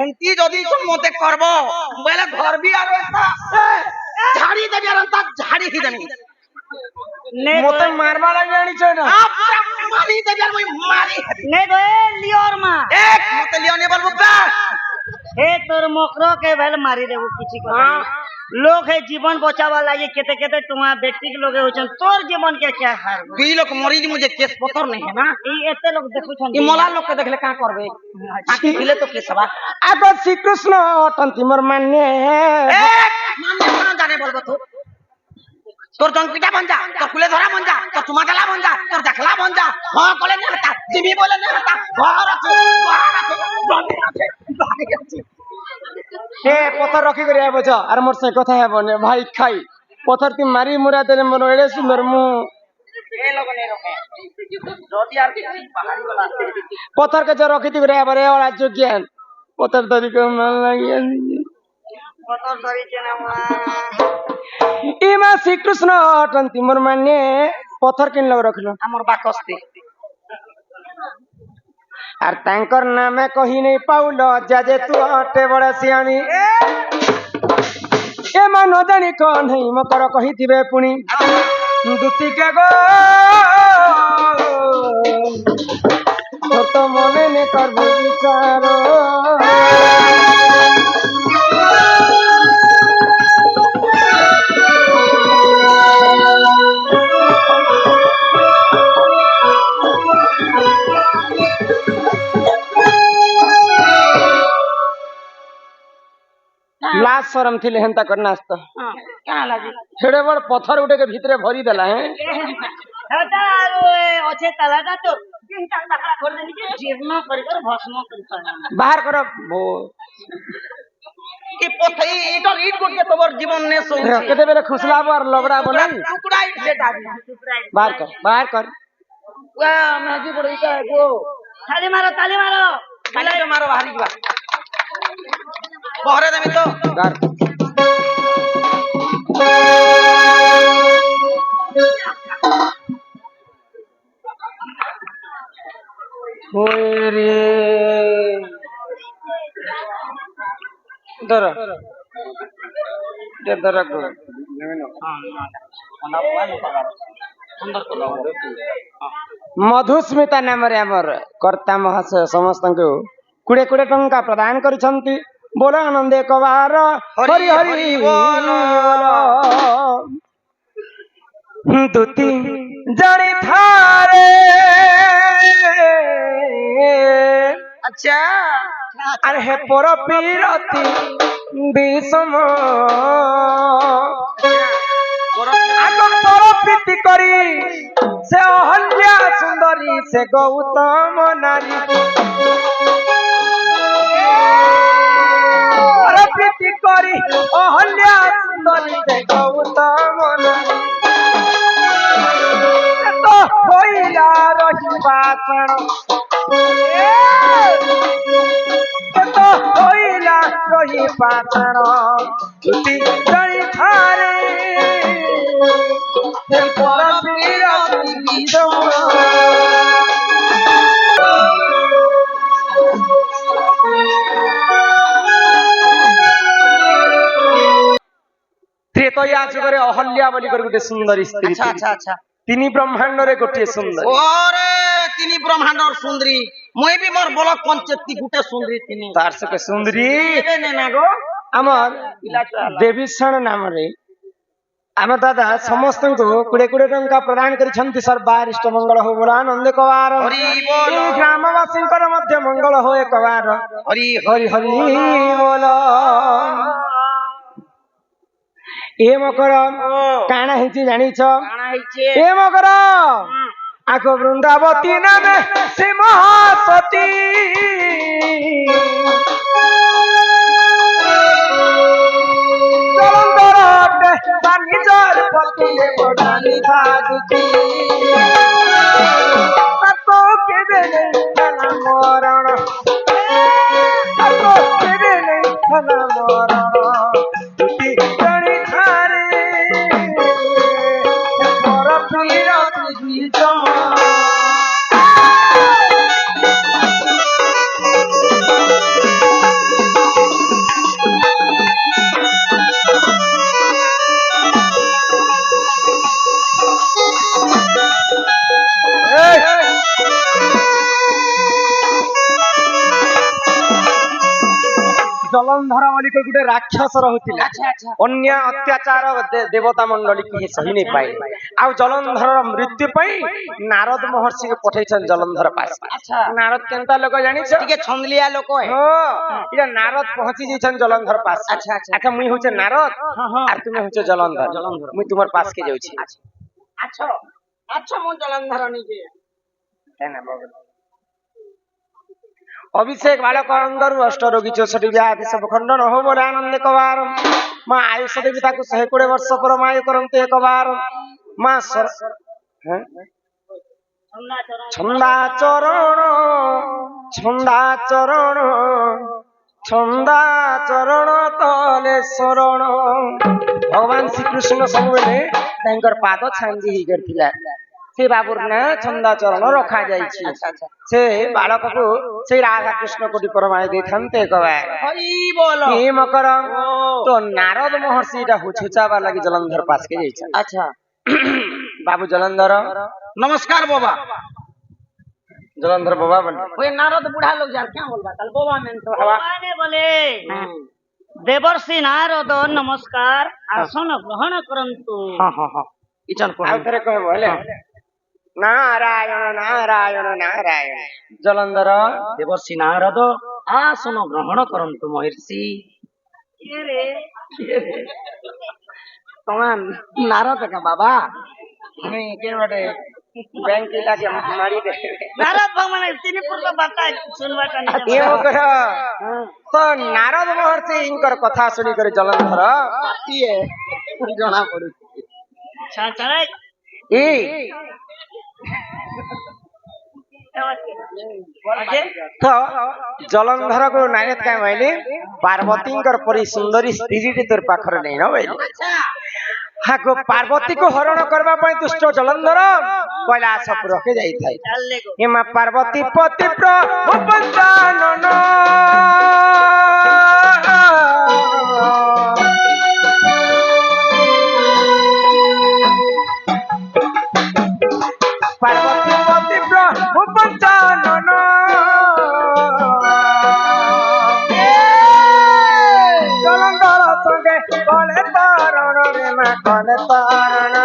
এমতি যদি তো মতে করব বলে ঘর বি আর ঝাড়ি দেবি আর তা ঝাড়ি হি দেবি মতে মারবা লাগি আনিছ না পুরা মারি দেবি আর মই মারি নে গো লিওর মা এক মতে লিও নে বলবো কা हे तोर मोकरो के भेल मारी देबो किछि को लोग है जीवन बचावा लागे केते केते तुम्हारा व्यक्ति के लोग होचन तोर जीवन के क्या हार दुई लोग मरी मुझे केस पतर नहीं है ना ई एते लोग देखु छन ई मोला लोग के देखले का करबे आखी खिले तो केस बा आग श्रीकृष्ण अटंती मोर मान्य एक मान्य कोन जाने बोलबो तू तोर जंपिटा बन जा तो कुले धरा बन जा तो चुमाटाला बन जा तो देखला बन जा हां कोले नहीं हटा जीवी बोले नहीं हटा घर আছে जमीन আছে बाकी আছে हे पत्थर रखी कर आबो छ आर मोर से कथा हेबो ने भाई खाई पत्थर ती मारी मुरा देले मोर एडे सुंदर मु ए लोग ने रखे रोटी आर की पहाड़ी वाला पत्थर के जो रखी ती रे बारे वाला जो ज्ञान पत्थर धरी के मन लागी पतर धरी चना इमा श्रीकृष्ण अटंती मोर मान्य पत्थर किन लग रखलो हमर बाकस्ते आर तांकर नामे कही नहीं पाउलो जाजे तू अटे बड़ा सियानी ए मन जानी को नहीं मकर कही दिबे पुनी दुती के गो तो मने ने कर विचारो लाज शरम थिले हेंता करना आस्त क्या लागी हेडे बड़ पत्थर उठे के भीतरे भरी देला है हटा ओए ओछे तलाटा तो चिंता लगा कर देनी के जीर्ण कर कर भस्म कर बाहर कर भो ई पथई इटर ईट गुट के तोर जीवन ने सो केते बेले खुसला पर लगड़ा बना टुकड़ा ईट बेटा बाहर कर वाह माजी बड़ी का गो ताली मारो खाली तो मारो बाहरी बा बहरे देमी तो बाहर होय रे दर दर को मधुस्मिता नाम रे हमर कर्ता महाशय समस्त को कुड़े कुड़े टंका प्रदान करिसंती बोल आनंदे कवार हरि हरि बोल दुती जड़ी थारे अच्छा अरे हे पर पीरती विषम आग पर प्रीति करी से अहल्या सुंदरी से गौतम नारी पर प्रीति करी अहल्या सुंदरी से गौतम नारी तो होइला रही बासण तो होइला रही बासण दुती जड़ी थारे पर पीरती विषम त्रेतया जुगरे अहल्या बोली कर गुटे सुंदर स्त्री अच्छा तिनी ब्रह्मांड रे गोटे सुंदर ओरे तिनी ब्रह्मांडर सुंदरी মই भी मोर बोलक पंचेती गुटे सुंदरी तिनी तार से सुंदरी ए ने ना गो आमर देवीक्षण नाम रे आम दादा समस्त को कुड़े कुड़े टंका प्रदान करिसंती सर्वार इष्ट मंगल हो बोला आनंद कवार हरि बोल ए ग्रामवासी मध्य मंगल हो कवार हरि हरि हरि बोल ए मकर काना हिची जानी छ काना हिचे ए मकर आको वृंदावती नामे से महासती चलंदराटे बानी जर पतिले बडानी भागती ताको के देले खाना मरण ताको के देले खाना मरण दुती जणी थारे पर पीरती विषम ଜଳନ୍ଧର ବୋଲି ଗୋଟେ ରାକ୍ଷସ ରହୁଥିଲା। ଅନ୍ୟ ଅତ୍ୟାଚାର ଦେବତା ମଣ୍ଡଳୀ କେହି ସହି ନେଇ ପାଇଲେ। ଆଉ ଜଳନ୍ଧରର ମୃତ୍ୟୁ ପାଇଁ ନାରଦ ମହର୍ଷିକୁ ପଠେଇଛନ୍ତି ଜଳନ୍ଧର ପାସ। ନାରଦ କେନ୍ତା ଲୋକ ଜାଣିଛ? ଟିକେ ଛନ୍ଦଲିଆ ଲୋକ ଏଇଟା ନାରଦ ପହଞ୍ଚି ଯାଇଛନ୍ତି ଜଳନ୍ଧର ପାସ। ଆଚ୍ଛା ମୁଇଁ ହଉଛେ ନାରଦ আর তুমি হচ্ছে জলন্ধর। মুই তোমার পাশকে যাচ্ছি। আচ্ছা আচ্ছা মু জলন্ধর নিজে অভিষেক বালক অন্দরু অষ্ট রোগী 64 ব্যাধি সব খণ্ডন হো বলে আনন্দে কবার মা আয়ুষ দেবী তাকে 120 বর্ষ পরমায়ু করন্তে একবার মা ছন্দা চরণ ছন্দা চরণ ছন্দা চরণ তলে শরণ। ভগবান শ্রীকৃষ্ণ ସବୁବେଳେ ତାଙ୍କର ପାଦ ଛାଞ୍ଜି ହେଇକରିଥିଲା। ସେ ବାବୁର ନା ଛନ୍ଦା ଚରଣ ରଖାଯାଇଛି। ସେ ବାଳକକୁ ସେଇ ରାଧାକୃଷ୍ଣ କୋଟି ପରମାୟ ଦେଇଥାନ୍ତେ ଏକବାର। କି ମକର ତ ନାରଦ ମହର୍ଷି ଏଇଟା ହୁଛୁଚାବା ଲାଗି ଜଳନ୍ଧର ପାଶକେ ଯାଇଛନ୍ତି। আচ্ছা ବାବୁ ଜଳନ୍ଧର নমস্কার বাবা। ଜଳନ୍ଧର ବାବା ବଲେ ওই নারদ বুড়া লোক যার क्या बोलबा कल बाबा में तो हवा भगवान बोले देवर्षि नारद नमस्कार आसन ग्रहण करंतु। हां हां हां इचन को ଆଉ ଥରେ କହିବ ହେଲେ ନାରାୟଣ ନାରାୟଣ ନାରାୟଣ। ଜଳନ୍ଧର দেবর্ষি নারদ আসন গ্রহণ করন্তু মহর্ষি। তোমার নারদ কা বাবা ମୁଇଁ କେନ୍ ବାଟେ ବ୍ୟାଙ୍କ ଲାଗି ମାରି ଦେ। नारद भगवान तिनी पूर्व बाता सुनवाटा नहीं। ଏ ମକର ତ ନାରଦ ମହର୍ଷି ଇଙ୍କର କଥା ଶୁଣିକରି ଜଳନ୍ଧର କିଏ ଜଣା ପଡୁଛି। छाछड़े ଇ ତ ଜଳନ୍ଧରକୁ ନାରଦ କାଇଁ କହିଲେ ପାର୍ବତୀଙ୍କର ପରି ସୁନ୍ଦରୀ ସ୍ତ୍ରୀଟି ତୋର ପାଖରେ ନେଇ ନ ବୋଇଲେ। ହାକୁ ପାର୍ବତୀକୁ ହରଣ କରିବା ପାଇଁ ଦୁଷ୍ଟ ଜଳନ୍ଧର କୈଳାସପୁରକେ ଯାଇଥାଏ। चल ले गो ଏ ମା ପାର୍ବତୀ ପତି ପ୍ରଭୁ ପଞ୍ଚାନନ ପାର୍ବତୀ ପତି ପ୍ରଭୁ ପଞ୍ଚାନନ ଜଳନ୍ଧର ସଙ୍ଗେ କଲେ ତରଣ ରେ ମା କଲେ ତରଣ।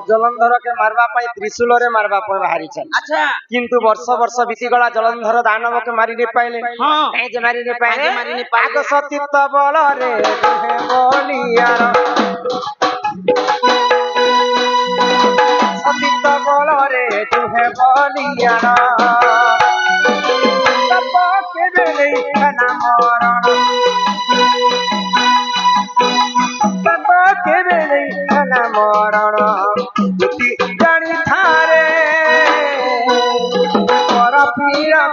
ଜଳନ୍ଧରকে মারবা পাই ত্রিশূলরে মারবা পাই বাহারিছেন। আচ্ছা কিন্তু বর্ষ বর্ষ বিতিগলা জলন্ধর দানবকে মারি নি পাইলে। হ্যাঁ এই যে মারি নি পাইলে মারি নি পাইলে। আগ সতীত্ব বলরে দুহে বলিয়ার সতীত্ব বলরে দুহে বলিয়ার তপকে বেলেই খানা মরণ তপকে বেলেই খানা মরণ দুটি জানি থারে পর পীড়া